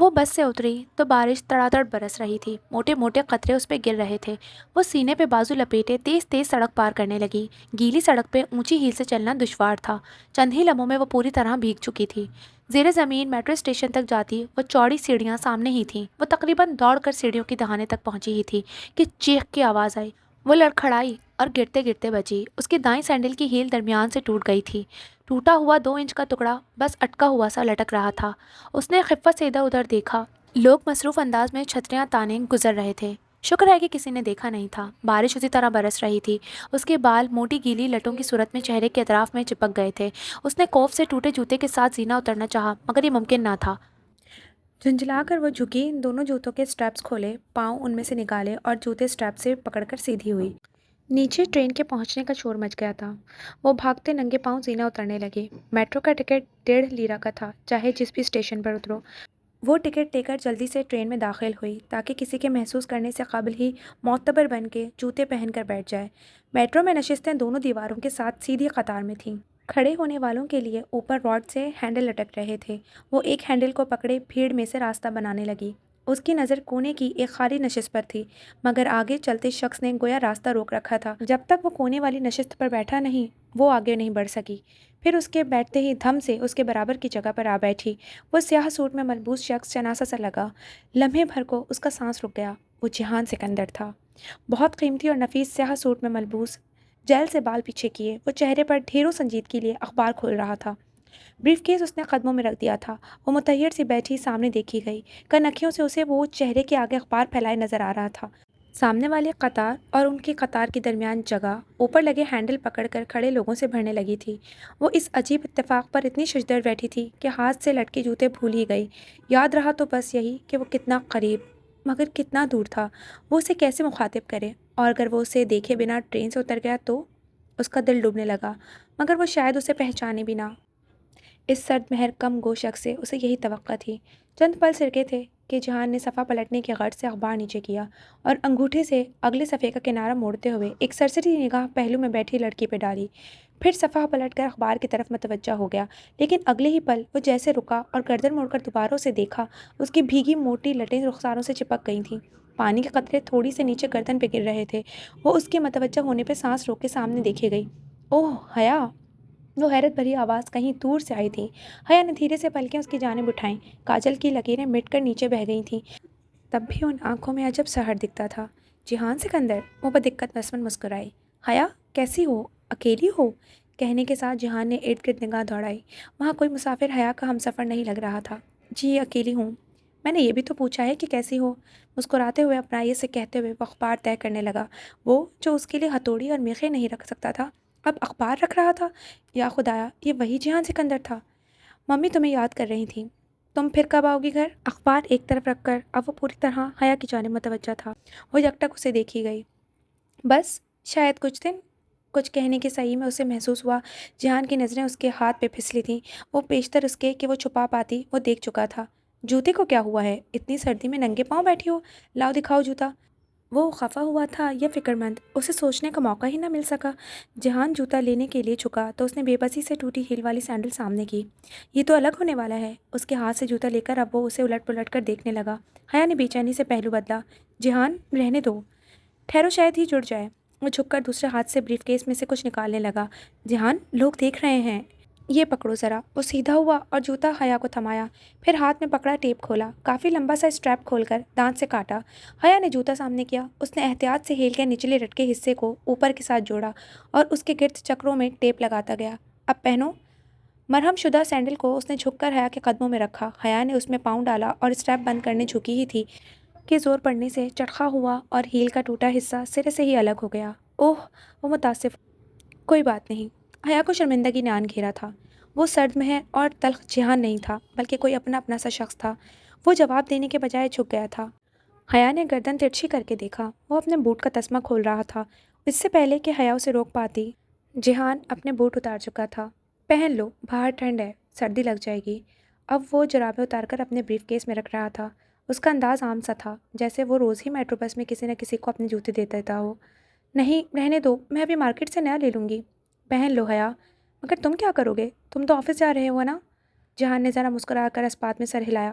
وہ بس سے اتری تو بارش تڑاتڑ برس رہی تھی، موٹے موٹے قطرے اس پہ گر رہے تھے۔ وہ سینے پہ بازو لپیٹے تیز تیز سڑک پار کرنے لگی۔ گیلی سڑک پہ اونچی ہیل سے چلنا دشوار تھا، چند ہی لمحوں میں وہ پوری طرح بھیگ چکی تھی۔ زیر زمین میٹرو اسٹیشن تک جاتی وہ چوڑی سیڑھیاں سامنے ہی تھیں۔ وہ تقریباً دوڑ کر سیڑھیوں کی دہانے تک پہنچی ہی تھی کہ چیخ کی آواز آئی۔ وہ لڑکھڑائی اور گرتے گرتے بچی۔ اس کی دائیں سینڈل کی ہیل درمیان سے ٹوٹ گئی تھی، ٹوٹا ہوا 2 انچ کا ٹکڑا بس اٹکا ہوا سا لٹک رہا تھا۔ اس نے خفت سے ادھر ادھر دیکھا، لوگ مصروف انداز میں چھتریاں تانے گزر رہے تھے۔ شکر ہے کہ کسی نے دیکھا نہیں تھا۔ بارش اسی طرح برس رہی تھی۔ اس کے بال موٹی گیلی لٹوں کی صورت میں چہرے کے اطراف میں چپک گئے تھے۔ اس نے خوف سے ٹوٹے جوتے کے ساتھ زینہ اترنا چاہا مگر یہ ممکن نہ تھا۔ جھنجھلا کر وہ جھکی، دونوں جوتوں کے سٹریپس کھولے، پاؤں ان میں سے نکالے اور جوتے سٹریپ سے پکڑ کر سیدھی ہوئی۔ نیچے ٹرین کے پہنچنے کا شور مچ گیا تھا۔ وہ بھاگتے ننگے پاؤں زینہ اترنے لگے۔ میٹرو کا ٹکٹ 1.5 لیرہ کا تھا، چاہے جس بھی اسٹیشن پر اترو۔ وہ ٹکٹ لے کر جلدی سے ٹرین میں داخل ہوئی تاکہ کسی کے محسوس کرنے سے قبل ہی معتبر بن کے جوتے پہن کر بیٹھ جائے۔ میٹرو میں نشستیں دونوں دیواروں کے ساتھ سیدھی قطار میں تھیں۔ کھڑے ہونے والوں کے لیے اوپر راڈ سے ہینڈل لٹک رہے تھے۔ وہ ایک ہینڈل کو پکڑے بھیڑ میں سے راستہ بنانے لگی۔ اس کی نظر کونے کی ایک خالی نشست پر تھی، مگر آگے چلتے شخص نے گویا راستہ روک رکھا تھا۔ جب تک وہ کونے والی نشست پر بیٹھا نہیں، وہ آگے نہیں بڑھ سکی۔ پھر اس کے بیٹھتے ہی دھم سے اس کے برابر کی جگہ پر آ بیٹھی۔ وہ سیاہ سوٹ میں ملبوس شخص شناسا سا لگا۔ لمحے بھر کو اس کا سانس رک گیا۔ وہ جہان سکندر تھا، بہت قیمتی اور نفیس سیاہ سوٹ میں ملبوس، جیل سے بال پیچھے کیے۔ وہ چہرے پر ڈھیروں سنجیدگی لیے اخبار کھول رہا تھا۔ بریف کیس اس نے قدموں میں رکھ دیا تھا۔ وہ متحیر سی بیٹھی سامنے دیکھی گئی۔ کنکھیوں سے اسے وہ چہرے کے آگے اخبار پھیلائے نظر آ رہا تھا۔ سامنے والے قطار اور ان کی قطار کے درمیان جگہ اوپر لگے ہینڈل پکڑ کر کھڑے لوگوں سے بھرنے لگی تھی۔ وہ اس عجیب اتفاق پر اتنی ششدر بیٹھی تھی کہ ہاتھ سے لٹکے جوتے بھول ہی گئی۔ یاد رہا تو بس یہی کہ وہ کتنا قریب مگر کتنا دور تھا۔ وہ اسے کیسے مخاطب کرے، اور اگر وہ اسے دیکھے بنا ٹرین سے اتر گیا تو؟ اس کا دل ڈوبنے لگا، مگر وہ شاید اسے پہچانے بھی نہ۔ اس سرد مہر کم گو شخص سے اسے یہی توقع تھی۔ چند پل سرکے تھے کہ جہان نے صفحہ پلٹنے کی غرض سے اخبار نیچے کیا اور انگوٹھے سے اگلے صفحے کا کنارہ موڑتے ہوئے ایک سرسری نگاہ پہلو میں بیٹھی لڑکی پہ ڈالی۔ پھر صفحہ پلٹ کر اخبار کی طرف متوجہ ہو گیا، لیکن اگلے ہی پل وہ جیسے رکا اور گردن موڑ کر دوبارہ اسے دیکھا۔ اس کی بھیگی موٹی لٹیں رخساروں سے چپک گئی تھیں، پانی کے قطرے تھوڑی سے نیچے گردن پہ گر رہے تھے۔ وہ اس کے متوجہ ہونے پہ سانس روک کے سامنے دیکھے گئی۔ اوہ حیا! وہ حیرت بھری آواز کہیں دور سے آئی تھی۔ حیا نے دھیرے سے پلکیں اس کی جانب اٹھائیں۔ کاجل کی لکیریں مٹ کر نیچے بہہ گئی تھیں، تب بھی ان آنکھوں میں عجب سحر دکھتا تھا۔ جہان سکندر! وہ بدقت مسمن مسکرائی۔ حیا کیسی ہو؟ اکیلی ہو؟ کہنے کے ساتھ جہان نے ارد گرد نگاہ دوڑائی۔ وہاں کوئی مسافر حیا کا ہمسفر نہیں لگ رہا تھا۔ جی اکیلی ہوں۔ میں نے یہ بھی تو پوچھا ہے کہ کیسی ہو؟ مسکراتے ہوئے اپنائیت سے کہتے ہوئے وہ اخبار طے کرنے لگا۔ وہ جو اس کے لیے ہتھوڑی اور میخیں نہیں رکھ سکتا تھا، اب اخبار رکھ رہا تھا۔ یا خدایا، یہ وہی جہان سکندر تھا؟ ممی تمہیں یاد کر رہی تھیں۔ تم پھر کب آؤ گی گھر؟ اخبار ایک طرف رکھ کر اب وہ پوری طرح حیا کی جانب متوجہ تھا۔ وہ یکٹک اسے دیکھی گئی۔ بس شاید کچھ دن؟ کچھ کہنے کے صحیح میں اسے محسوس ہوا جہان کی نظریں اس کے ہاتھ پہ پھسلی تھیں۔ وہ پیشتر اس کے کہ وہ چھپا پاتی وہ دیکھ چکا تھا۔ جوتے کو کیا ہوا ہے؟ اتنی سردی میں ننگے پاؤں بیٹھی ہو؟ لاؤ دکھاؤ جوتا۔ وہ خفا ہوا تھا یا فکر مند، اسے سوچنے کا موقع ہی نہ مل سکا۔ جہان جوتا لینے کے لیے جھکا تو اس نے بے بسی سے ٹوٹی ہیل والی سینڈل سامنے کی۔ یہ تو الگ ہونے والا ہے۔ اس کے ہاتھ سے جوتا لے کر اب وہ اسے الٹ پلٹ کر دیکھنے لگا۔ حیا نے بے چینی سے پہلو بدلا۔ جہان رہنے دو، ٹھہرو شاید ہی جڑ جائے۔ وہ جھک کر دوسرے ہاتھ سے بریف کیس میں سے کچھ نکالنے لگا۔ جہان لوگ دیکھ رہے ہیں، یہ پکڑو ذرا۔ وہ سیدھا ہوا اور جوتا حیا کو تھمایا، پھر ہاتھ میں پکڑا ٹیپ کھولا، کافی لمبا سا اسٹریپ کھول کر دانت سے کاٹا۔ حیا نے جوتا سامنے کیا۔ اس نے احتیاط سے ہیل کے نچلے لٹکے حصے کو اوپر کے ساتھ جوڑا اور اس کے گرد چکروں میں ٹیپ لگاتا گیا۔ اب پہنو۔ مرہم شدہ سینڈل کو اس نے جھک کر حیا کے قدموں میں رکھا۔ حیا نے اس میں پاؤں ڈالا اور اسٹریپ بند کرنے جھکی ہی تھی کہ زور پڑنے سے چٹخا ہوا اور ہیل کا ٹوٹا حصہ سرے سے ہی الگ ہو گیا۔ اوہ! وہ متاسف۔ کوئی بات نہیں۔ حیا کو شرمندگی نے آن گھیرا تھا۔ وہ سرد مہر اور تلخ جہان نہیں تھا، بلکہ کوئی اپنا سا شخص تھا۔ وہ جواب دینے کے بجائے جھک گیا تھا۔ حیا نے گردن ترچھی کر کے دیکھا۔ وہ اپنے بوٹ کا تسمہ کھول رہا تھا، اس سے پہلے کہ حیا اسے روک پاتی۔ جہان اپنے بوٹ اتار چکا تھا۔ پہن لو، باہر ٹھنڈ ہے، سردی لگ جائے گی۔ اب وہ جرابیں اتار کر اپنے بریف کیس میں رکھ رہا تھا۔ اس کا انداز عام سا تھا، جیسے وہ روز ہی میٹرو بس میں کسی نہ کسی کو اپنے جوتے دے دیتا ہو۔ نہیں رہنے دو، میں ابھی مارکیٹ سے نیا لے لوں گی۔ پہن لو حیا۔ مگر تم کیا کرو گے؟ تم تو آفس جا رہے ہو نا؟ جہان نے ذرا مسکرا کر اسپات میں سر ہلایا۔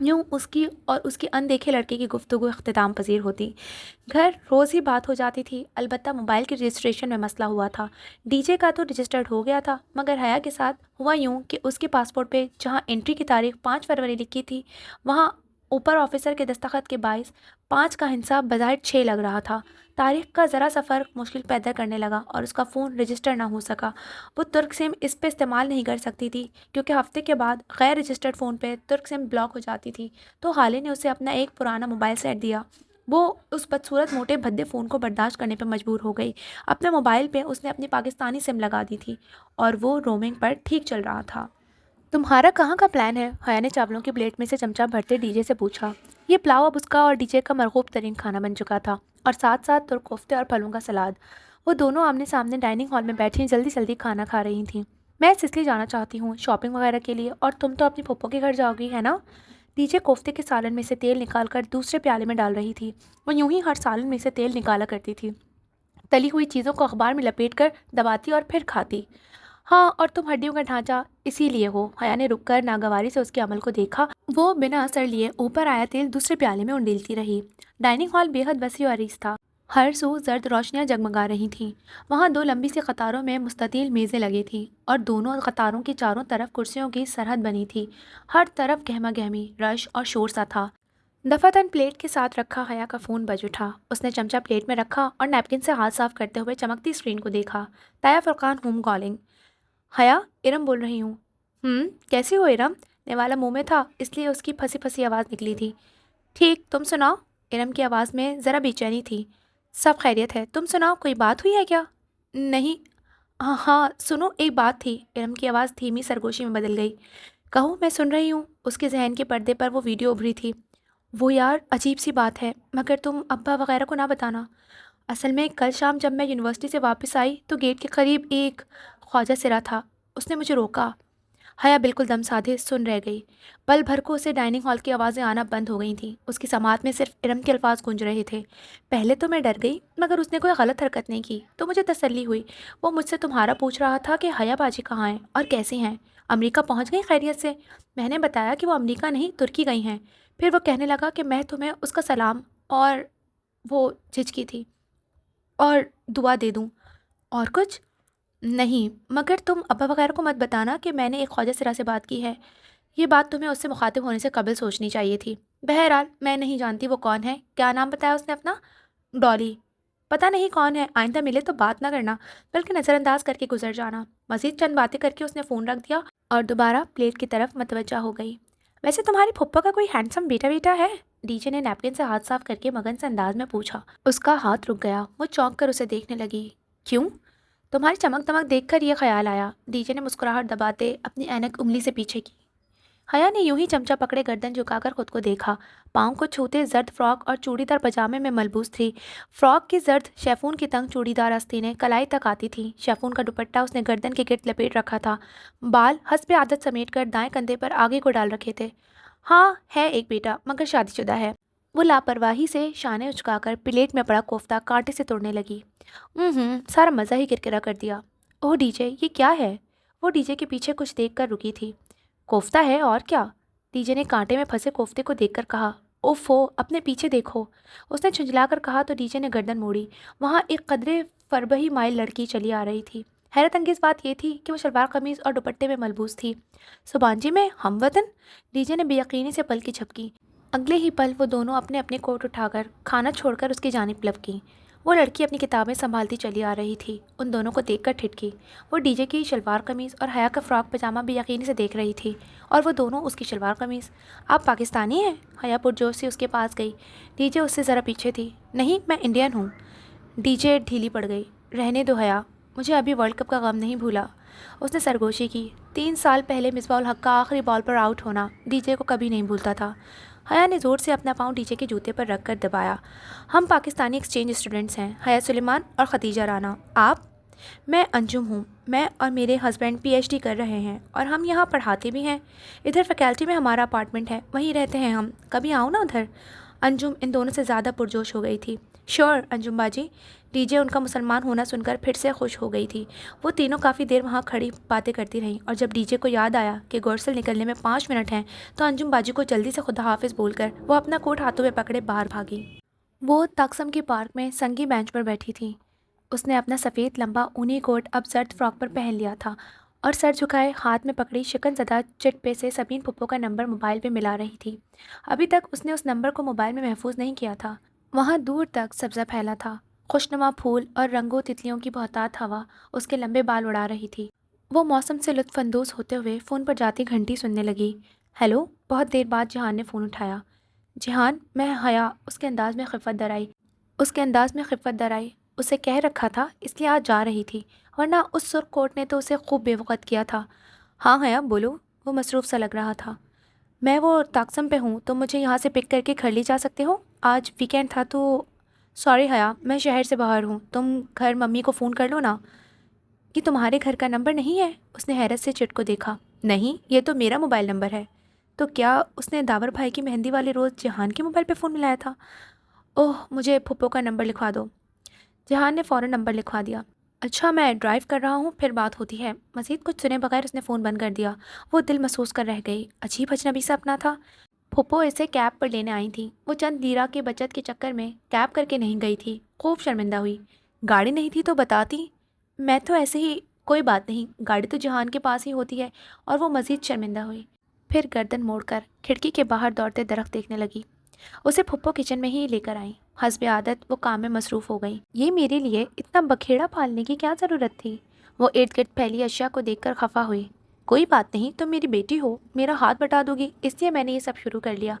یوں اس کی اور اس کے اندیکھے لڑکے کی گفتگو اختتام پذیر ہوتی۔ گھر روز ہی بات ہو جاتی تھی، البتہ موبائل کے رجسٹریشن میں مسئلہ ہوا تھا۔ ڈی جے کا تو رجسٹرڈ ہو گیا تھا، مگر حیا کے ساتھ ہوا یوں کہ اس کے پاسپورٹ پہ جہاں انٹری کی تاریخ 5 فروری لکھی تھی، وہاں اوپر آفیسر کے دستخط کے باعث 5 کا حصہ بظاہر 6 لگ رہا تھا۔ تاریخ کا ذرا سا فرق مشکل پیدا کرنے لگا اور اس کا فون رجسٹر نہ ہو سکا۔ وہ ترک سم اس پہ استعمال نہیں کر سکتی تھی کیونکہ ہفتے کے بعد غیر رجسٹرڈ فون پہ ترک سم بلاک ہو جاتی تھی، تو خالے نے اسے اپنا ایک پرانا موبائل سیٹ دیا۔ وہ اس بدصورت موٹے بھدے فون کو برداشت کرنے پہ مجبور ہو گئی۔ اپنے موبائل پہ اس نے اپنی پاکستانی سم لگا دی تھی اور وہ رومنگ پر ٹھیک چل رہا تھا۔ تمہارا کہاں کا پلان ہے؟ حیا نے چاولوں کی پلیٹ میں سے چمچہ بھرتے ڈی جے سے پوچھا۔ یہ پلاؤ اب اس کا اور ڈی جے کا مرغوب ترین کھانا بن چکا تھا، اور ساتھ ساتھ ترک کوفتے اور پھلوں کا سلاد۔ وہ دونوں آمنے سامنے ڈائننگ ہال میں بیٹھی جلدی جلدی کھانا کھا رہی تھیں۔ میں سسلی جانا چاہتی ہوں شاپنگ وغیرہ کے لیے، اور تم تو اپنی پھپھو کے گھر جاؤ گی ہے نا؟ ڈی جے کوفتے کے سالن میں سے تیل نکال کر دوسرے پیالے میں ڈال رہی تھی۔ وہ یوں ہی ہر سالن میں سے تیل نکالا کرتی تھی، تلی ہوئی چیزوں کو اخبار میں لپیٹ کر دباتی اور پھر کھاتی۔ ہاں، اور تم ہڈیوں کا ڈھانچہ اسی لیے ہو۔ حیا نے رک کر ناگواری سے اس کے عمل کو دیکھا۔ وہ بنا اثر لیے اوپر آیا تیل دوسرے پیالے میں انڈیلتی رہی۔ ڈائننگ ہال بے حد وسیع و عریض تھا، ہر سو زرد روشنیاں جگمگا رہی تھیں۔ وہاں 2 لمبی سی قطاروں میں مستطیل میزیں لگی تھیں اور دونوں قطاروں کی چاروں طرف کرسیوں کی سرحد بنی تھی۔ ہر طرف گہما گہمی رش اور شور سا تھا۔ دفعتاً پلیٹ کے ساتھ رکھا حیا کا فون بج اٹھا۔ اس نے چمچہ پلیٹ میں رکھا اور نیپکن سے ہاتھ صاف کرتے ہوئے چمکتی اسکرین کو دیکھا۔ تایا فرقان ہوم کالنگ۔ حیا، ارم بول رہی ہوں۔ کیسی ہو ارم؟ نوالا منہ میں تھا، اس لیے اس کی پھنسی پھنسی آواز نکلی تھی۔ ٹھیک، تم سناؤ؟ ارم کی آواز میں ذرا بے چینی تھی۔ سب خیریت ہے، تم سناؤ، کوئی بات ہوئی ہے کیا؟ نہیں۔ ہاں ہاں سنو، ایک بات تھی۔ ارم کی آواز دھیمی سرگوشی میں بدل گئی۔ کہو، میں سن رہی ہوں۔ اس کے ذہن کے پردے پر وہ ویڈیو ابھری تھی۔ وہ یار، عجیب سی بات ہے، مگر تم ابا وغیرہ کو نہ بتانا۔ اصل میں کل شام جب میں یونیورسٹی سے واپس آئی تو گیٹ کے قریب ایک خواجہ سرا تھا، اس نے مجھے روکا۔ حیا بالکل دم سادھے سن رہ گئی۔ پل بھر کو اسے ڈائننگ ہال کی آوازیں آنا بند ہو گئی تھیں۔ اس کی سماعت میں صرف ارم کے الفاظ گونج رہے تھے۔ پہلے تو میں ڈر گئی، مگر اس نے کوئی غلط حرکت نہیں کی تو مجھے تسلی ہوئی۔ وہ مجھ سے تمہارا پوچھ رہا تھا کہ حیا باجی کہاں ہیں اور کیسے ہیں، امریکہ پہنچ گئی خیریت سے؟ میں نے بتایا کہ وہ امریکہ نہیں ترکی گئی ہیں۔ پھر وہ کہنے لگا کہ میں تمہیں اس کا سلام اور وہ جھجکی تھی اور دعا دے دوں۔ اور کچھ نہیں، مگر تم ابا وغیرہ کو مت بتانا کہ میں نے ایک خواجہ سرا سے بات کی ہے۔ یہ بات تمہیں اس سے مخاطب ہونے سے قبل سوچنی چاہیے تھی۔ بہرحال میں نہیں جانتی وہ کون ہے۔ کیا نام بتایا اس نے اپنا؟ ڈالی۔ پتہ نہیں کون ہے، آئندہ ملے تو بات نہ کرنا بلکہ نظر انداز کر کے گزر جانا۔ مزید چند باتیں کر کے اس نے فون رکھ دیا اور دوبارہ پلیٹ کی طرف متوجہ ہو گئی۔ ویسے تمہاری پھپھا کا کوئی ہینڈسم بیٹا ہے؟ ڈی جے نے نیپکن سے ہاتھ صاف کر کے مگن سے انداز میں پوچھا۔ اس کا ہاتھ رک گیا۔ وہ چونک کر اسے دیکھنے لگی۔ کیوں؟ تمہاری چمک دمک دیکھ کر یہ خیال آیا۔ ڈی جے نے مسکراہٹ دباتے اپنی اینک انگلی سے پیچھے کی۔ حیا نے یوں ہی چمچہ پکڑے گردن جھکا کر خود کو دیکھا۔ پاؤں کو چھوتے زرد فراک اور چوڑی دار پجامے میں ملبوس تھی۔ فراک کی زرد شیفون کی تنگ چوڑی دار آستینیں کلائی تک آتی تھیں۔ شیفون کا دوپٹہ اس نے گردن کے گرد لپیٹ رکھا تھا۔ بال حسب عادت سمیٹ کر دائیں کندھے پر آگے کو ڈال رکھے تھے۔ ہاں ہے ایک بیٹا، مگر شادی شدہ ہے۔ وہ لاپرواہی سے شانے اچکا کر پلیٹ میں پڑا کوفتہ کانٹے سے توڑنے لگی۔ سارا مزہ ہی کرکرا کر دیا۔ اوہ ڈی جے، یہ کیا ہے؟ وہ ڈی جے کے پیچھے کچھ دیکھ کر رکی تھی۔ کوفتہ ہے اور کیا؟ ڈی جے نے کانٹے میں پھنسے کوفتے کو دیکھ کر کہا۔ اوفو، اپنے پیچھے دیکھو۔ اس نے جھنجھلا کر کہا تو ڈی جے نے گردن موڑی۔ وہاں ایک قدرے فربہی مائل لڑکی چلی آ رہی تھی۔ حیرت انگیز بات یہ تھی کہ وہ شلوار قمیض اور دوپٹے میں ملبوس تھی۔ سبانجی میں ہم وطن؟ ڈی جے نے بے یقینی سے پلکی جھپکی۔ اگلے ہی پل وہ دونوں اپنے اپنے کوٹ اٹھا کر کھانا چھوڑ کر اس کی جانب لپکیں۔ وہ لڑکی اپنی کتابیں سنبھالتی چلی آ رہی تھی، ان دونوں کو دیکھ کر ٹھٹکی۔ وہ ڈی جے کی شلوار قمیض اور حیا کا فراک پجامہ بے یقینی سے دیکھ رہی تھی، اور وہ دونوں اس کی شلوار قمیض۔ آپ پاکستانی ہیں؟ حیا پرجوش سے اس کے پاس گئی۔ ڈی جے اس سے ذرا پیچھے تھی۔ نہیں، میں انڈین ہوں۔ ڈی جے ڈھیلی پڑ گئی۔ رہنے دو حیا، مجھے ابھی ورلڈ کپ کا غم نہیں بھولا۔ اس نے سرگوشی کی۔ 3 سال پہلے مصباح الحق کا آخری بال پر آؤٹ ہونا ڈی جے کو کبھی نہیں بھولتا تھا۔ حیا نے زور سے اپنا پاؤں ڈی جے کے جوتے پر رکھ کر دبایا۔ ہم پاکستانی ایکسچینج اسٹوڈنٹس ہیں، حیا سلیمان اور خدیجہ رانا۔ آپ؟ میں انجم ہوں۔ میں اور میرے ہسبینڈ پی ایچ ڈی کر رہے ہیں اور ہم یہاں پڑھاتے بھی ہیں۔ ادھر فیکلٹی میں ہمارا اپارٹمنٹ ہے، وہیں رہتے ہیں ہم۔ کبھی آؤں نا ادھر؟ انجم ان دونوں سے زیادہ پرجوش ہو گئی تھی۔ شیور انجم باجی، ڈی جے ان کا مسلمان ہونا سن کر پھر سے خوش ہو گئی تھی۔ وہ تینوں کافی دیر وہاں کھڑی باتیں کرتی رہیں، اور جب ڈی جے کو یاد آیا کہ گورسل نکلنے میں 5 منٹ ہیں تو انجم باجی کو جلدی سے خدا حافظ بول کر وہ اپنا کوٹ ہاتھوں میں پکڑے باہر بھاگی۔ وہ تاکسم کی پارک میں سنگی بینچ پر بیٹھی تھی۔ اس نے اپنا سفید لمبا اونی کوٹ اب زرد فراک پر پہن لیا تھا اور سر جھکائے ہاتھ میں پکڑی شکن زدہ چٹ پے سے سبین پھپھو کا نمبر موبائل پہ ملا رہی تھی۔ ابھی تک اس نے اس نمبر کو موبائل میں محفوظ نہیں کیا تھا۔ وہاں دور تک سبزہ پھیلا تھا، خوشنما پھول اور رنگوں تتلیوں کی بہتات ہوا اس کے لمبے بال اڑا رہی تھی۔ وہ موسم سے لطف اندوز ہوتے ہوئے فون پر جاتی گھنٹی سننے لگی۔ ہیلو، بہت دیر بعد جہان نے فون اٹھایا۔ جہان، میں حیا، اس کے انداز میں خفت در آئی۔ اسے کہہ رکھا تھا اس لیے آج جا رہی تھی، ورنہ اس سرخ کوٹ نے تو اسے خوب بے وقت کیا تھا۔ ہاں حیا بولو، وہ مصروف سا لگ رہا تھا۔ میں وہ تاکسم پہ ہوں، تم مجھے یہاں سے پک کر کے کھرلی جا سکتے ہو؟ آج ویکینڈ تھا تو سوری حیا، میں شہر سے باہر ہوں، تم گھر ممی کو فون کر لو نا۔ یہ تمہارے گھر کا نمبر نہیں ہے؟ اس نے حیرت سے چٹ کو دیکھا۔ نہیں، یہ تو میرا موبائل نمبر ہے۔ تو کیا اس نے داور بھائی کی مہندی والے روز جہان کے موبائل پہ فون ملایا تھا؟ اوہ، مجھے پھپھو کا نمبر لکھوا دو۔ جہان نے فوراً نمبر لکھوا دیا۔ اچھا، میں ڈرائیو کر رہا ہوں، پھر بات ہوتی ہے۔ مزید کچھ سنے بغیر اس نے فون بند کر دیا۔ وہ دل محسوس کر رہ گئی، عجیب اجنبی سا اپنا تھا۔ پھپھو اسے کیب پر لینے آئی تھیں۔ وہ چند لیرہ کے بچت کے چکر میں کیب کر کے نہیں گئی تھی، خوب شرمندہ ہوئی۔ گاڑی نہیں تھی تو بتاتی، میں تو ایسے ہی۔ کوئی بات نہیں، گاڑی تو جہان کے پاس ہی ہوتی ہے۔ اور وہ مزید شرمندہ ہوئی، پھر گردن موڑ کر کھڑکی کے باہر دوڑتے درخت دیکھنے لگی۔ اسے پھپھو کچن میں ہی لے کر آئیں۔ حسب عادت وہ کام میں مصروف ہو گئیں۔ یہ میرے لیے اتنا بکھیڑا پالنے کی کیا ضرورت تھی؟ وہ ارد گرد پھیلی اشیاء کو دیکھ کر خفا ہوئی۔ کوئی بات نہیں، تم میری بیٹی ہو، میرا ہاتھ بٹا دو گی، اس لیے میں نے یہ سب شروع کر لیا۔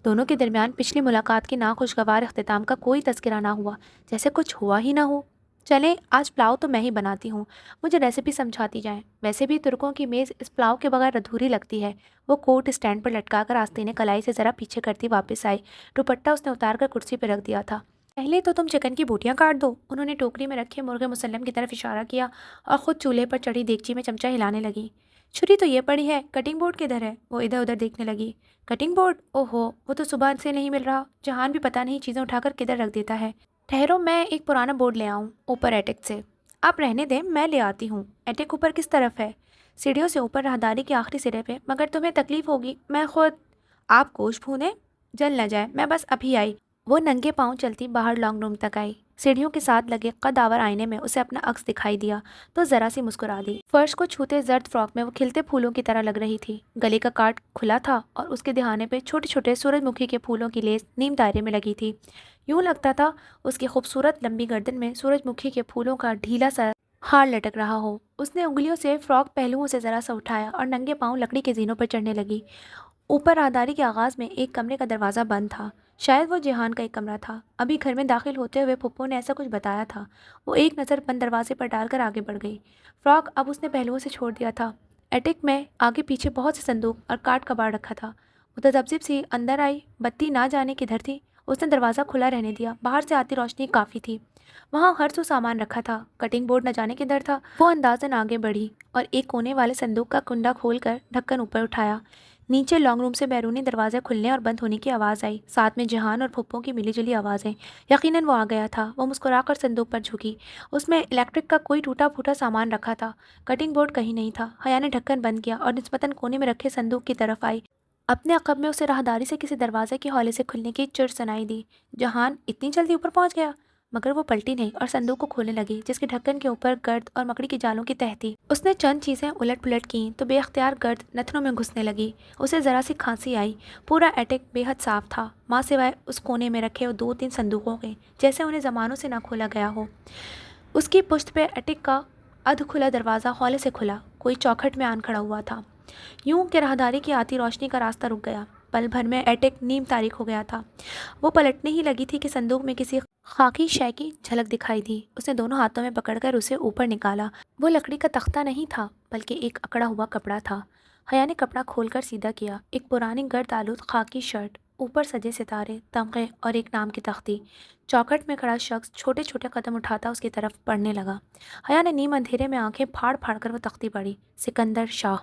دونوں کے درمیان پچھلی ملاقات کے ناخوشگوار اختتام کا کوئی تذکرہ نہ ہوا، جیسے کچھ ہوا ہی نہ ہو۔ چلیں، آج پلاؤ تو میں ہی بناتی ہوں، مجھے ریسیپی سمجھاتی جائیں۔ ویسے بھی ترکوں کی میز اس پلاؤ کے بغیر ادھوری لگتی ہے۔ وہ کوٹ اسٹینڈ پر لٹکا کر آستینے کلائی سے ذرا پیچھے کرتی واپس آئی۔ دوپٹہ اس نے اتار کر کرسی پہ رکھ دیا تھا۔ پہلے تو تم چکن کی بوٹیاں کاٹ دو۔ انہوں نے ٹوکری میں رکھے مرغ مسلم کی طرف اشارہ کیا اور خود چولہے پر چڑھی دیگچی میں چمچہ ہلانے لگی۔ چھری تو یہ پڑی ہے، کٹنگ بورڈ کدھر ہے؟ وہ ادھر ادھر دیکھنے لگی۔ Cutting board? اوہو، وہ تو صبح سے نہیں مل رہا۔ جہان بھی پتہ نہیں چیزیں اٹھا کر کدھر رکھ دیتا ہے۔ ٹھہرو، میں ایک پرانا بورڈ لے آؤں اوپر ایٹک سے۔ آپ رہنے دیں، میں لے آتی ہوں۔ ایٹک اوپر کس طرف ہے؟ سیڑھیوں سے اوپر راہداری کے آخری سرے پہ، مگر تمہیں تکلیف ہوگی، میں خود۔ آپ گوشت بھونے، جل نہ جائے، میں بس ابھی آئی۔ وہ ننگے پاؤں چلتی باہر لانگ روم تک آئی۔ سیڑھیوں کے ساتھ لگے قد آور آئینے میں اسے اپنا عکس دکھائی دیا تو ذرا سی مسکرا دی۔ فرش کو چھوتے زرد فراک میں وہ کھلتے پھولوں کی طرح لگ رہی تھی۔ گلے کا کاٹ کھلا تھا اور اس کے دہانے پہ چھوٹے چھوٹے سورج مکھی کے پھولوں کی لیس نیم دائرے میں لگی تھی۔ یوں لگتا تھا اس کی خوبصورت لمبی گردن میں سورج مکھی کے پھولوں کا ڈھیلا سا ہار لٹک رہا ہو۔ اس نے انگلیوں سے فراک پہلوؤں سے ذرا سا اٹھایا اور ننگے پاؤں لکڑی کے زینوں پر چڑھنے لگی۔ اوپر راہداری کے آغاز میں ایک کمرے کا دروازہ بند تھا، شاید وہ جہان کا ایک کمرہ تھا۔ ابھی گھر میں داخل ہوتے ہوئے پھپھو نے ایسا کچھ بتایا تھا۔ وہ ایک نظر بند دروازے پر ڈال کر آگے بڑھ گئی۔ فراک اب اس نے پہلوؤں سے چھوڑ دیا تھا۔ ایٹک میں آگے پیچھے بہت سے صندوق اور کاٹ کباڑ رکھا تھا۔ متذبذب سی اندر آئی، بتی نہ جانے کدھر تھی۔ اس نے دروازہ کھلا رہنے دیا، باہر سے آتی روشنی کافی تھی۔ وہاں ہر سو سامان رکھا تھا، کٹنگ بورڈ نہ جانے کدھر تھا۔ وہ اندازاً آگے بڑھی اور ایک کونے والے صندوق کا کنڈا کھول کر ڈھکن اوپر اٹھایا۔ نیچے لانگ روم سے بیرونی دروازے کھلنے اور بند ہونے کی آواز آئی، ساتھ میں جہان اور پھپھو کی ملی جلی آوازیں۔ یقیناً وہ آ گیا تھا۔ وہ مسکرا کر صندوق پر جھکی۔ اس میں الیکٹرک کا کوئی ٹوٹا پھوٹا سامان رکھا تھا، کٹنگ بورڈ کہیں نہیں تھا۔ حیا نے ڈھکن بند کیا اور نسبتاً کونے میں رکھے صندوق کی طرف آئی۔ اپنے عقب میں اسے راہداری سے کسی دروازے کے ہولے سے کھلنے کی چرچ سنائی دی۔ جہان اتنی جلدی اوپر پہنچ گیا؟ مگر وہ پلٹی نہیں اور صندوق کو کھولنے لگی، جس کے ڈھکن کے اوپر گرد اور مکڑی کی جالوں کی تہہ تھی۔ اس نے چند چیزیں الٹ پلٹ کیں تو بے اختیار گرد نتنوں میں گھسنے لگی۔ اسے ذرا سی کھانسی آئی۔ پورا ایٹک بے حد صاف تھا، ماں سوائے اس کونے میں رکھے 2-3 صندوقوں کے، جیسے انہیں زمانوں سے نہ کھولا گیا ہو۔ اس کی پشت پہ ایٹک کا ادھ کھلا دروازہ ہولے سے کھلا، کوئی چوکھٹ میں آن کھڑا ہوا تھا۔ یوں کہ راہداری کی آتی روشنی کا راستہ رک گیا۔ پل بھر میں ایٹک نیم تاریک ہو گیا تھا۔ وہ پلٹنے ہی لگی تھی کہ صندوق میں کسی خاکی شے کی جھلک دکھائی دی۔ اس نے دونوں ہاتھوں میں پکڑ کر اسے اوپر نکالا۔ وہ لکڑی کا تختہ نہیں تھا، بلکہ ایک اکڑا ہوا کپڑا تھا۔ حیا نے کپڑا کھول کر سیدھا کیا۔ ایک پرانی گرد آلود خاکی شرٹ، اوپر سجے ستارے، تمغے اور ایک نام کی تختی۔ چوکھٹ میں کھڑا شخص چھوٹے چھوٹے قدم اٹھاتا اس کی طرف بڑھنے لگا۔ حیا نے نیم اندھیرے میں آنکھیں پھاڑ پھاڑ کر وہ تختی پڑھی۔ سکندر شاہ۔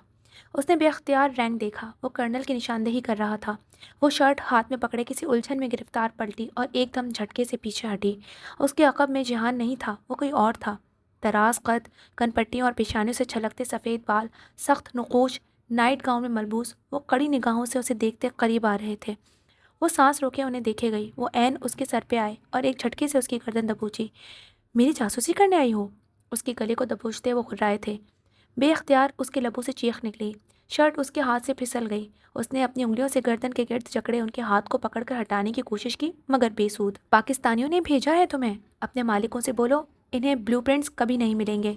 اس نے بے اختیار رینک دیکھا، وہ کرنل کی نشاندہی کر رہا تھا۔ وہ شرٹ ہاتھ میں پکڑے کسی الجھن میں گرفتار پلٹی اور ایک دم جھٹکے سے پیچھے ہٹی۔ اس کے عقب میں جہان نہیں تھا، وہ کوئی اور تھا۔ دراز قد، کن پٹیوں اور پیشانیوں سے چھلکتے سفید بال، سخت نقوش نائٹ گاؤن میں ملبوس، وہ کڑی نگاہوں سے اسے دیکھتے قریب آ رہے تھے۔ وہ سانس روکے انہیں دیکھے گئی، وہ عین اس کے سر پہ آئے اور ایک جھٹکے سے اس کی گردن دبوچی۔ میری جاسوسی کرنے آئی ہو؟ اس کے گلے کو دبوچتے وہ گھرائے تھے۔ بے اختیار اس کے لبوں سے چیخ نکلی۔ شرٹ اس کے ہاتھ سے پھسل گئی۔ اس نے اپنی انگلیوں سے گردن کے گرد جکڑے ان کے ہاتھ کو پکڑ کر ہٹانے کی کوشش کی، مگر بے سود۔ پاکستانیوں نے بھیجا ہے تمہیں؟ اپنے مالکوں سے بولو، انہیں بلیو پرنٹس کبھی نہیں ملیں گے۔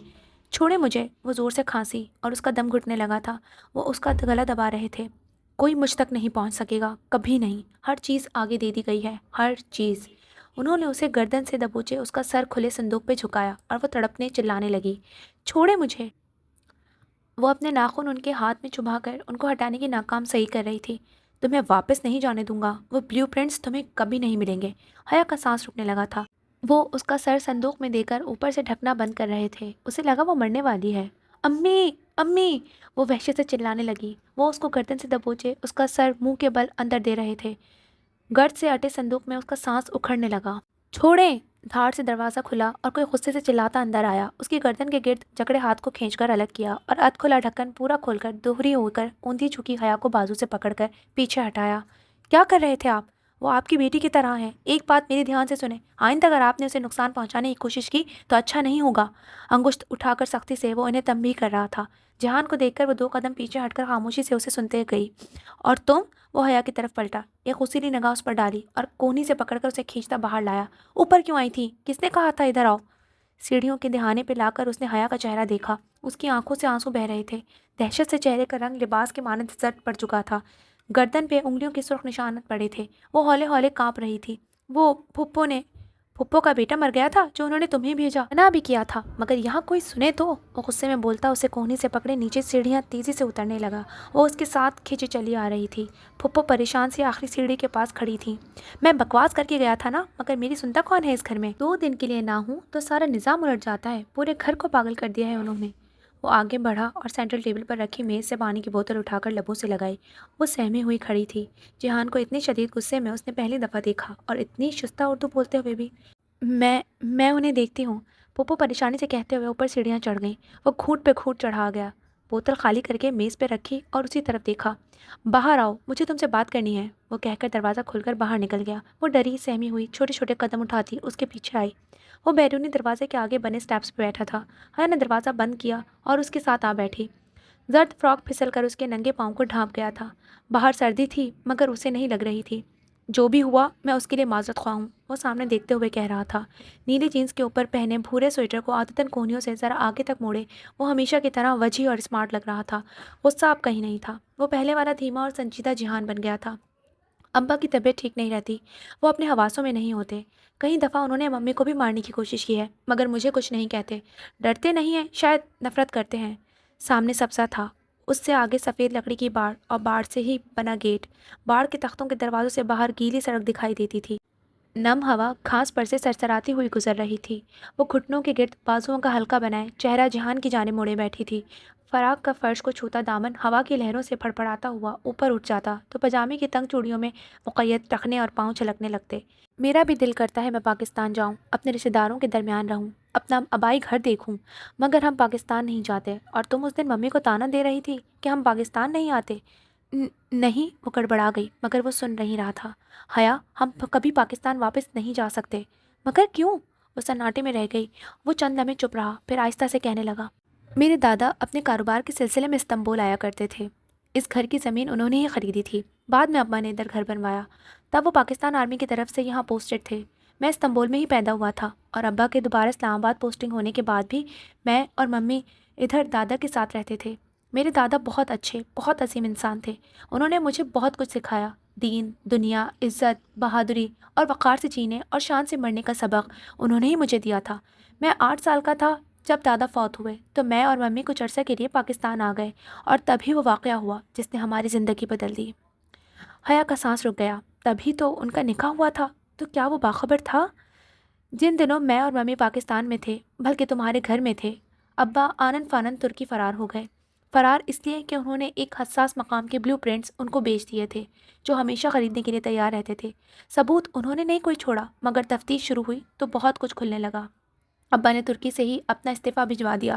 چھوڑے مجھے۔ وہ زور سے کھانسی اور اس کا دم گھٹنے لگا تھا۔ وہ اس کا گلا دبا رہے تھے۔ کوئی مجھ تک نہیں پہنچ سکے گا، کبھی نہیں۔ ہر چیز آگے دے دی گئی ہے، ہر چیز۔ انہوں نے اسے گردن سے دبوچے اس کا سر کھلے صندوق پہ جھکایا اور وہ تڑپنے چلانے لگی۔ چھوڑے مجھے۔ وہ اپنے ناخن ان کے ہاتھ میں چبھا کر ان کو ہٹانے کی ناکام صحیح کر رہی تھی۔ تمہیں واپس نہیں جانے دوں گا، وہ بلیو پرنٹس تمہیں کبھی نہیں ملیں گے۔ حیا کا سانس رکنے لگا تھا۔ وہ اس کا سر صندوق میں دے کر اوپر سے ڈھکنا بند کر رہے تھے۔ اسے لگا وہ مرنے والی ہے۔ امی، امی، وہ وحشت سے چلانے لگی۔ وہ اس کو گردن سے دبوچے اس کا سر منہ کے بل اندر دے رہے تھے۔ گرد سے اٹے صندوق میں اس کا سانس اکھڑنے لگا۔ چھوڑیں! دھاڑ سے دروازہ کھلا اور کوئی غصے سے چلاتا اندر آیا۔ اس کی گردن کے گرد جکڑے ہاتھ کو کھینچ کر الگ کیا اور ادھ کھلا ڈھکن پورا کھول کر دوہری ہو کر اوندھی جھکی حیا کو بازو سے پکڑ کر پیچھے ہٹایا۔ کیا کر رہے تھے آپ؟ وہ آپ کی بیٹی کی طرح ہے۔ ایک بات میری دھیان سے سنیں، آئندہ اگر آپ نے اسے نقصان پہنچانے کی کوشش کی تو اچھا نہیں ہوگا۔ انگشت اٹھا کر سختی سے وہ انہیں تنبیہ کر رہا تھا۔ جہان کو دیکھ کر وہ 2 قدم پیچھے ہٹ کر خاموشی سے اسے سنتے گئی۔ اور تم؟ وہ حیا کی طرف پلٹا، ایک غصیلی نگاہ اس پر ڈالی اور کونی سے پکڑ کر اسے کھینچتا باہر لایا۔ اوپر کیوں آئی تھی؟ کس نے کہا تھا ادھر آؤ؟ سیڑھیوں کے دہانے پہ لا کر اس نے حیا کا چہرہ دیکھا۔ اس کی آنکھوں سے آنسو بہہ رہے تھے۔ دہشت سے چہرے کا رنگ لباس کے مانند زرد پڑ چکا تھا۔ گردن پہ انگلیوں کے سرخ نشانات پڑے تھے۔ وہ ہولے ہولے کانپ رہی تھی۔ وہ پھپھو کا بیٹا مر گیا تھا جو انہوں نے تمہیں بھیجا، منع بھی کیا تھا، مگر یہاں کوئی سنے تو؟ وہ غصے میں بولتا اسے کوہنی سے پکڑے نیچے سیڑھیاں تیزی سے اترنے لگا۔ وہ اس کے ساتھ کھینچے چلی آ رہی تھی۔ پھپھو پریشان سی آخری سیڑھی کے پاس کھڑی تھی۔ میں بکواس کر کے گیا تھا نا، مگر میری سنتا کون ہے اس گھر میں؟ 2 دن کے لیے نہ ہوں تو سارا نظام الٹ جاتا ہے۔ پورے گھر کو پاگل کر دیا ہے انہوں نے۔ وہ آگے بڑھا اور سینٹرل ٹیبل پر رکھی میز سے پانی کی بوتل اٹھا کر لبوں سے لگائی۔ وہ سہمی ہوئی کھڑی تھی۔ جہان کو اتنی شدید غصے میں اس نے پہلی دفعہ دیکھا، اور اتنی شستہ اردو بولتے ہوئے بھی۔ میں انہیں دیکھتی ہوں، پھپھو پریشانی سے کہتے ہوئے اوپر سیڑھیاں چڑھ گئیں۔ وہ گھونٹ پہ گھونٹ چڑھا گیا، بوتل خالی کر کے میز پہ رکھی اور اسی طرف دیکھا۔ باہر آؤ، مجھے تم سے بات کرنی ہے، وہ کہہ کر دروازہ کھول کر باہر نکل گیا۔ وہ ڈری سہمی ہوئی چھوٹے چھوٹے قدم اٹھاتی اس کے پیچھے آئی۔ وہ بیرونی دروازے کے آگے بنے سٹیپس پہ بیٹھا تھا۔ حیا نے دروازہ بند کیا اور اس کے ساتھ آ بیٹھی۔ زرد فراک پھسل کر اس کے ننگے پاؤں کو ڈھانپ گیا تھا۔ باہر سردی تھی مگر اسے نہیں لگ رہی تھی۔ جو بھی ہوا میں اس کے لیے معذرت خواہ ہوں، وہ سامنے دیکھتے ہوئے کہہ رہا تھا۔ نیلی جینس کے اوپر پہنے بھورے سویٹر کو عادتاً کونیوں سے ذرا آگے تک موڑے وہ ہمیشہ کی طرح وجھی اور اسمارٹ لگ رہا تھا۔ غصہ اب کہیں نہیں تھا، وہ پہلے والا دھیما اور سنجیدہ جہان بن گیا تھا۔ ابا کی طبیعت ٹھیک نہیں رہتی، وہ اپنے حواسوں میں نہیں ہوتے۔ کئی دفعہ انہوں نے ممی کو بھی مارنے کی کوشش کی ہے، مگر مجھے کچھ نہیں کہتے۔ ڈرتے نہیں ہیں، شاید نفرت کرتے ہیں۔ سامنے سبزہ تھا، اس سے آگے سفید لکڑی کی باڑ اور باڑ سے ہی بنا گیٹ۔ باڑ کے تختوں کے دروازوں سے باہر گیلی سڑک دکھائی دیتی تھی۔ نم ہوا گھاس پر سے سرسراتی ہوئی گزر رہی تھی۔ وہ گھٹنوں کے گرد بازوؤں کا حلقہ بنائے چہرہ جہان کی جانب موڑے بیٹھی تھی۔ فراق کا فرش کو چھوتا دامن ہوا کی لہروں سے پھڑپڑاتا ہوا اوپر اٹھ جاتا تو پاجامے کی تنگ چوڑیوں میں مقید ٹخنے اور پاؤں چھلکنے لگتے۔ میرا بھی دل کرتا ہے میں پاکستان جاؤں، اپنے رشتہ داروں کے درمیان رہوں، اپنا آبائی گھر دیکھوں، مگر ہم پاکستان نہیں جاتے۔ اور تم اس دن ممی کو تانا دے رہی تھی کہ ہم پاکستان نہیں آتے۔ نہیں، وہ گڑبڑا گئی، مگر وہ سن نہیں رہا تھا۔ حیا، ہم کبھی پاکستان واپس نہیں جا سکتے۔ مگر کیوں؟ وہ سناٹے میں رہ گئی۔ وہ چند لمحے چپ رہا، پھر آہستہ سے کہنے لگا، میرے دادا اپنے کاروبار کے سلسلے میں استنبول آیا کرتے تھے۔ اس گھر کی زمین انہوں نے ہی خریدی تھی، بعد میں ابا نے ادھر گھر بنوایا۔ تب وہ پاکستان آرمی کی طرف سے یہاں پوسٹڈ تھے۔ میں استنبول میں ہی پیدا ہوا تھا، اور ابا کے دوبارہ اسلام آباد پوسٹنگ ہونے کے بعد بھی میں اور ممی ادھر دادا کے ساتھ رہتے تھے۔ میرے دادا بہت اچھے، بہت عظیم انسان تھے۔ انہوں نے مجھے بہت کچھ سکھایا، دین، دنیا، عزت، بہادری اور وقار سے جینے اور شان سے مرنے کا سبق انہوں نے ہی مجھے دیا تھا۔ میں 8 سال کا تھا جب دادا فوت ہوئے تو میں اور ممی کچھ عرصے کے لیے پاکستان آ گئے، اور تبھی وہ واقعہ ہوا جس نے ہماری زندگی بدل دی۔ حیا کا سانس رک گیا۔ تبھی تو ان کا نکاح ہوا تھا، تو کیا وہ باخبر تھا؟ جن دنوں میں اور ممی پاکستان میں تھے، بلکہ تمہارے گھر میں تھے، ابا آنن فانن ترکی فرار ہو گئے۔ فرار اس لیے کہ انہوں نے ایک حساس مقام کے بلیو پرنٹس ان کو بیچ دیے تھے جو ہمیشہ خریدنے کے لیے تیار رہتے تھے۔ ثبوت انہوں نے نہیں کوئی چھوڑا، مگر تفتیش شروع ہوئی تو بہت کچھ کھلنے لگا۔ ابا نے ترکی سے ہی اپنا استعفیٰ بھجوا دیا،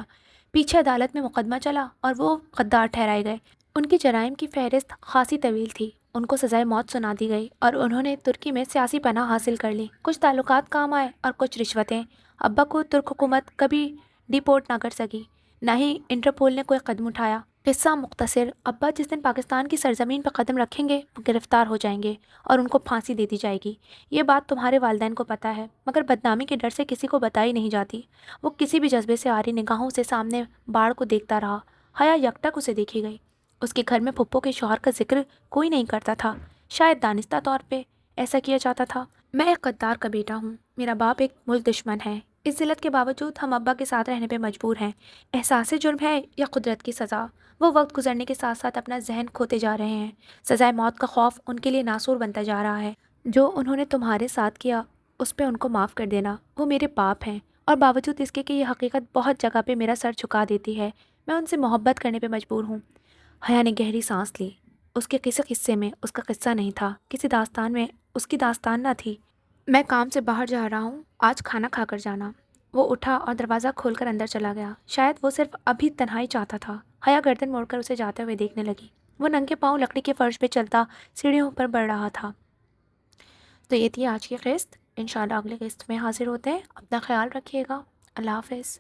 پیچھے عدالت میں مقدمہ چلا اور وہ غدار ٹھہرائے گئے۔ ان کی جرائم کی فہرست خاصی طویل تھی۔ ان کو سزائے موت سنا دی گئی اور انہوں نے ترکی میں سیاسی پناہ حاصل کر لی۔ کچھ تعلقات کام آئے اور کچھ رشوتیں۔ ابا کو ترک حکومت کبھی ڈیپورٹ نہ کر سکی، نہ ہی انٹرپول نے کوئی قدم اٹھایا۔ قصہ مختصر، ابا جس دن پاکستان کی سرزمین پر قدم رکھیں گے وہ گرفتار ہو جائیں گے اور ان کو پھانسی دے دی جائے گی۔ یہ بات تمہارے والدین کو پتہ ہے، مگر بدنامی کے ڈر سے کسی کو بتائی نہیں جاتی۔ وہ کسی بھی جذبے سے آری نگاہوں سے سامنے باڑ کو دیکھتا رہا۔ حیا یکٹک اسے دیکھی گئی۔ اس کے گھر میں پھپھو کے شوہر کا ذکر کوئی نہیں کرتا تھا، شاید دانستہ طور پہ ایسا کیا جاتا تھا۔ میں ایک غدار کا بیٹا ہوں، میرا باپ ایک ملک دشمن ہے، اس ذلت کے باوجود ہم ابا کے ساتھ رہنے پہ مجبور ہیں۔ احساس جرم ہے یا قدرت کی سزا؟ وہ وقت گزرنے کے ساتھ ساتھ اپنا ذہن کھوتے جا رہے ہیں۔ سزائے موت کا خوف ان کے لیے ناسور بنتا جا رہا ہے۔ جو انہوں نے تمہارے ساتھ کیا اس پہ ان کو معاف کر دینا۔ وہ میرے باپ ہیں، اور باوجود اس کے کہ یہ حقیقت بہت جگہ پہ میرا سر جھکا دیتی ہے، میں ان سے محبت کرنے پہ مجبور ہوں۔ حیا نے گہری سانس لی۔ اس کے کسی قصے میں اس کا قصہ نہیں تھا، کسی داستان میں اس کی داستان نہ تھی۔ میں کام سے باہر جا رہا ہوں، آج کھانا کھا کر جانا۔ وہ اٹھا اور دروازہ کھول کر اندر چلا گیا۔ شاید وہ صرف ابھی تنہائی چاہتا تھا۔ حیا گردن موڑ کر اسے جاتے ہوئے دیکھنے لگی۔ وہ ننگے پاؤں لکڑی کے فرش پہ چلتا سیڑھیوں پر بڑھ رہا تھا۔ تو یہ تھی آج کی قسط۔ انشاءاللہ اگلی قسط میں حاضر ہوتے ہیں۔ اپنا خیال رکھیے گا۔ اللہ حافظ۔